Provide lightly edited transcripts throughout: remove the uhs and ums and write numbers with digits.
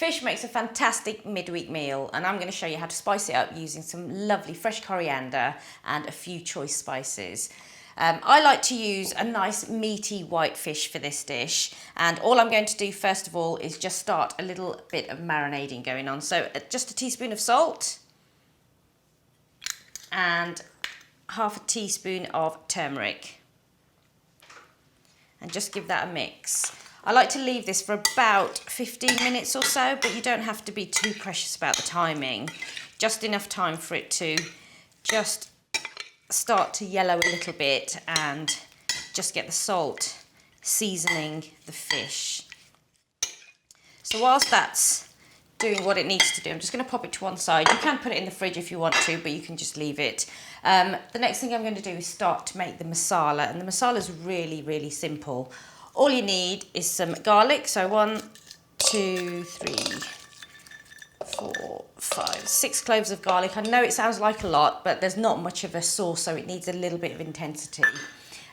fish makes a fantastic midweek meal, and I'm going to show you how to spice it up using some lovely fresh coriander and a few choice spices. I like to use a nice meaty white fish for this dish, and all I'm going to do first of all is just start a little bit of marinading going on. So just a teaspoon of salt and half a teaspoon of turmeric, and just give that a mix. I like to leave this for about 15 minutes or so, but you don't have to be too precious about the timing. Just enough time for it to just start to yellow a little bit and just get the salt seasoning the fish. So whilst that's doing what it needs to do, I'm just going to pop it to one side. You can put it in the fridge if you want to, but you can just leave it. The next thing I'm going to do is start to make the masala, and the masala is really, really simple. All you need is some garlic, so 1, 2, 3, 4, 5, 6 cloves of garlic. I know it sounds like a lot, but there's not much of a sauce, so it needs a little bit of intensity.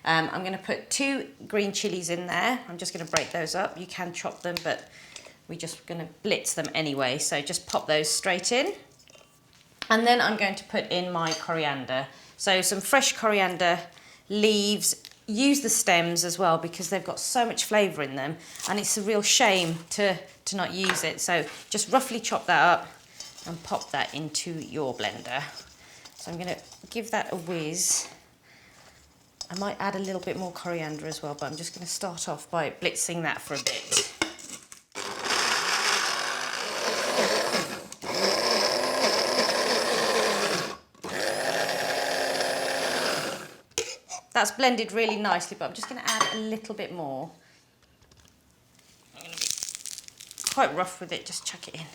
I'm going to put 2 green chilies in there. I'm just going to break those up. You can chop them, but we're just going to blitz them anyway, so just pop those straight in. And then I'm going to put in my coriander. So some fresh coriander leaves. Use the stems as well because they've got so much flavour in them, and it's a real shame to not use it. So just roughly chop that up and pop that into your blender. So I'm going to give that a whiz. I might add a little bit more coriander as well, but I'm just going to start off by blitzing that for a bit. That's blended really nicely, but I'm just going to add a little bit more. I'm going to be quite rough with it, just chuck it in.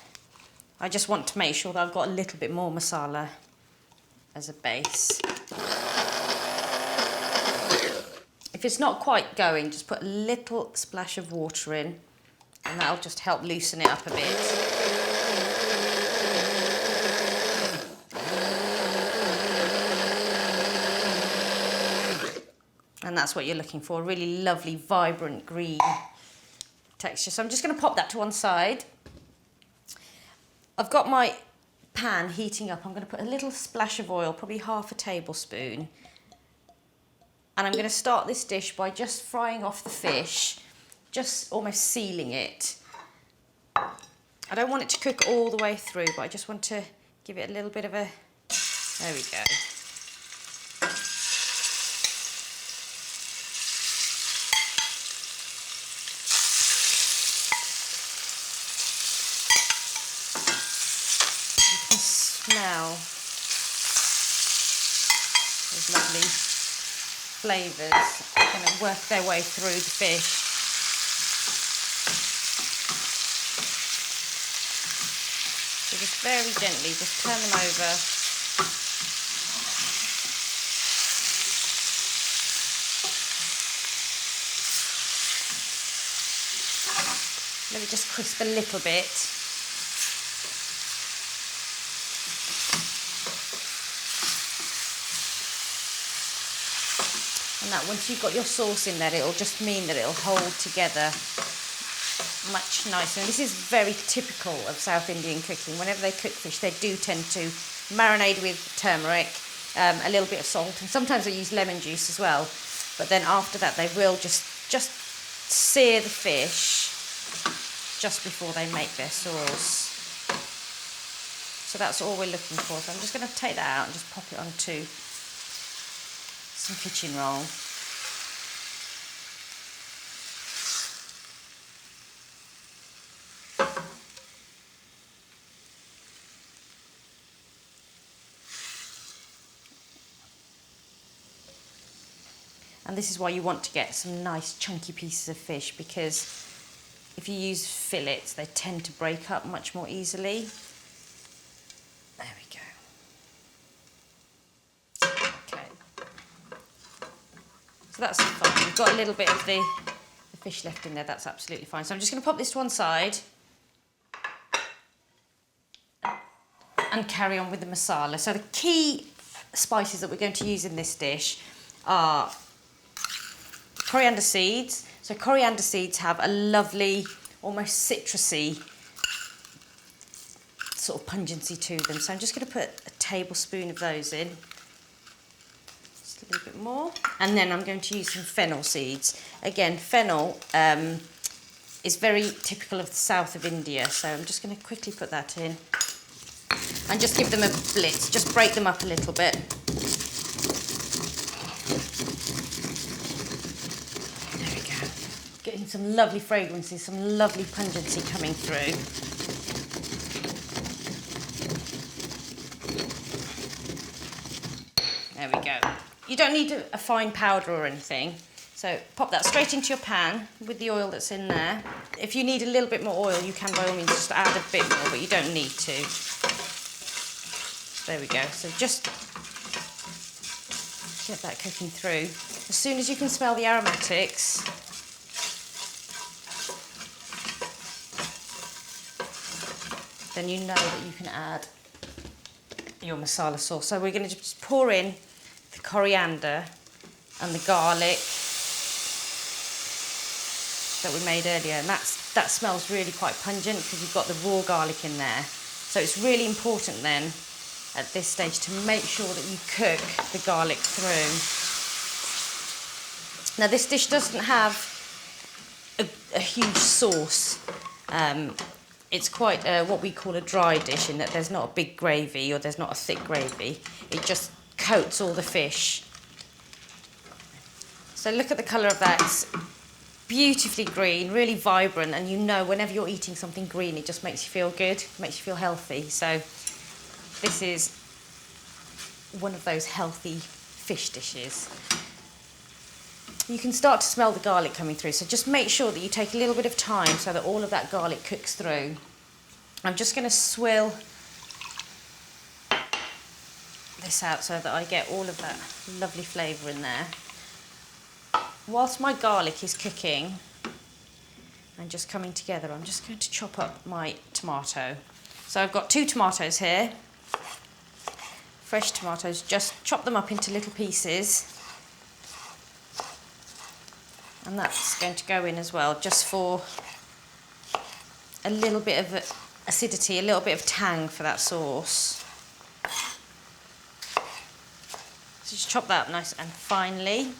I just want to make sure that I've got a little bit more masala as a base. If it's not quite going, just put a little splash of water in, and that'll just help loosen it up a bit. And that's what you're looking for, a really lovely, vibrant green texture. So I'm just going to pop that to one side. I've got my pan heating up. I'm going to put a little splash of oil, probably half a tablespoon. And I'm going to start this dish by just frying off the fish, just almost sealing it. I don't want it to cook all the way through, but I just want to give it a little bit of a... There we go. Smell those lovely flavours going to work their way through the fish. So just very gently, just turn them over. Let it just crisp a little bit. And that once you've got your sauce in there, it'll just mean that it'll hold together much nicer. And this is very typical of South Indian cooking. Whenever they cook fish, they do tend to marinate with turmeric, a little bit of salt, and sometimes they use lemon juice as well. But then after that, they will just sear the fish just before they make their sauce. So that's all we're looking for. So I'm just going to take that out and just pop it onto some kitchen roll. And this is why you want to get some nice chunky pieces of fish, because if you use fillets, they tend to break up much more easily. There we go. Okay. So that's fine. We've got a little bit of the fish left in there. That's absolutely fine. So I'm just going to pop this to one side and carry on with the masala. So the key spices that we're going to use in this dish are coriander seeds. So coriander seeds have a lovely, almost citrusy sort of pungency to them. So I'm just going to put a tablespoon of those in. Just a little bit more. And then I'm going to use some fennel seeds. Again, fennel is very typical of the south of India. So I'm just going to quickly put that in. And just give them a blitz. Just break them up a little bit. There we go. Getting some lovely fragrances, some lovely pungency coming through. There we go. You don't need a fine powder or anything. So pop that straight into your pan with the oil that's in there. If you need a little bit more oil, you can by all means just add a bit more, but you don't need to. There we go. So just get that cooking through. As soon as you can smell the aromatics, then you know that you can add your masala sauce. So we're going to just pour in the coriander and the garlic that we made earlier, and that smells really quite pungent because you've got the raw garlic in there. So it's really important then at this stage to make sure that you cook the garlic through. Now this dish doesn't have a huge sauce. It's quite what we call a dry dish in that there's not a big gravy or there's not a thick gravy. It just coats all the fish. So look at the colour of that. It's beautifully green, really vibrant, and you know whenever you're eating something green it just makes you feel good, makes you feel healthy. So this is one of those healthy fish dishes. You can start to smell the garlic coming through, so just make sure that you take a little bit of time so that all of that garlic cooks through. I'm just going to swill this out so that I get all of that lovely flavour in there. Whilst my garlic is cooking and just coming together, I'm just going to chop up my tomato. So I've got 2 tomatoes here, fresh tomatoes. Just chop them up into little pieces. And that's going to go in as well, just for a little bit of acidity, a little bit of tang for that sauce. So just chop that up nice and finely.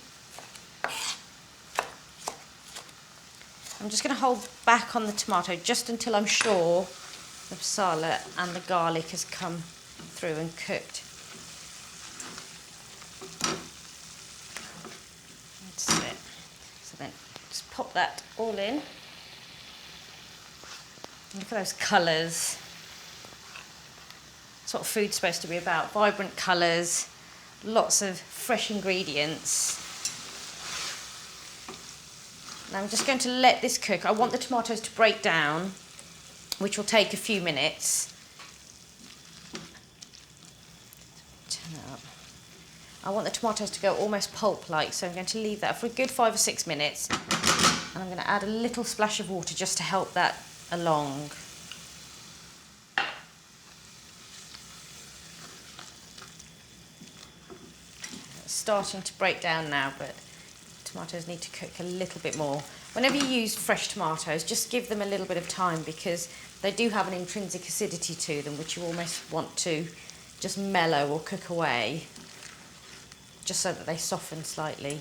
I'm just going to hold back on the tomato just until I'm sure the masala and the garlic has come through and cooked. That's it. So then just pop that all in. Look at those colours. That's what food's supposed to be about. Vibrant colours, lots of fresh ingredients. Now I'm just going to let this cook. I want the tomatoes to break down, which will take a few minutes. Turn it up. I want the tomatoes to go almost pulp-like, so I'm going to leave that for a good 5 or 6 minutes. And I'm going to add a little splash of water just to help that along. It's starting to break down now, but tomatoes need to cook a little bit more. Whenever you use fresh tomatoes, just give them a little bit of time because they do have an intrinsic acidity to them which you almost want to just mellow or cook away, just so that they soften slightly.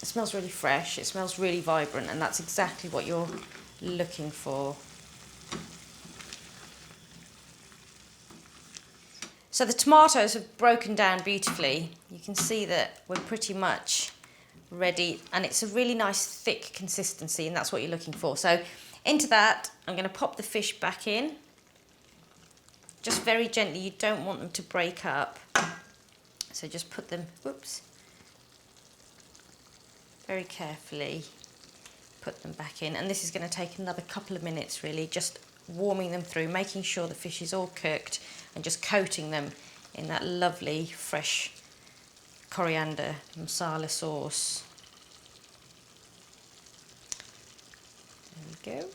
It smells really fresh, it smells really vibrant, and that's exactly what you're looking for. So the tomatoes have broken down beautifully. You can see that we're pretty much ready, and it's a really nice thick consistency, and that's what you're looking for. So into that, I'm going to pop the fish back in. Just very gently, you don't want them to break up. So just put them, whoops, very carefully put them back in. And this is going to take another couple of minutes really, just warming them through, making sure the fish is all cooked and just coating them in that lovely fresh coriander masala sauce. There we go.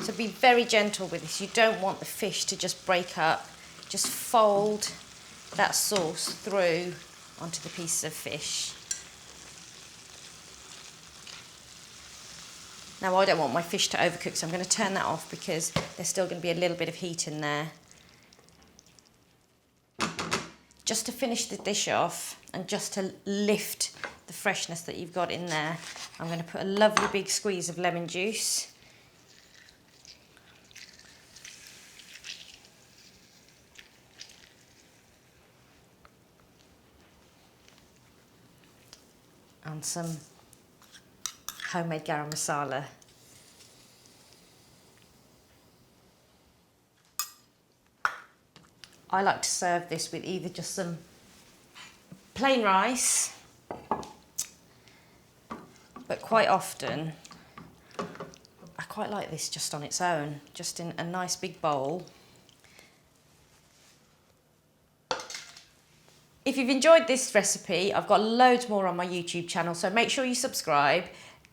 So be very gentle with this. You don't want the fish to just break up. Just fold that sauce through onto the pieces of fish. Now I don't want my fish to overcook, so I'm going to turn that off because there's still going to be a little bit of heat in there. Just to finish the dish off and just to lift the freshness that you've got in there, I'm going to put a lovely big squeeze of lemon juice. And some homemade garam masala. I like to serve this with either just some plain rice, but quite often I quite like this just on its own, just in a nice big bowl. If you've enjoyed this recipe, I've got loads more on my YouTube channel, so make sure you subscribe,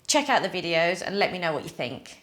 check out the videos and let me know what you think.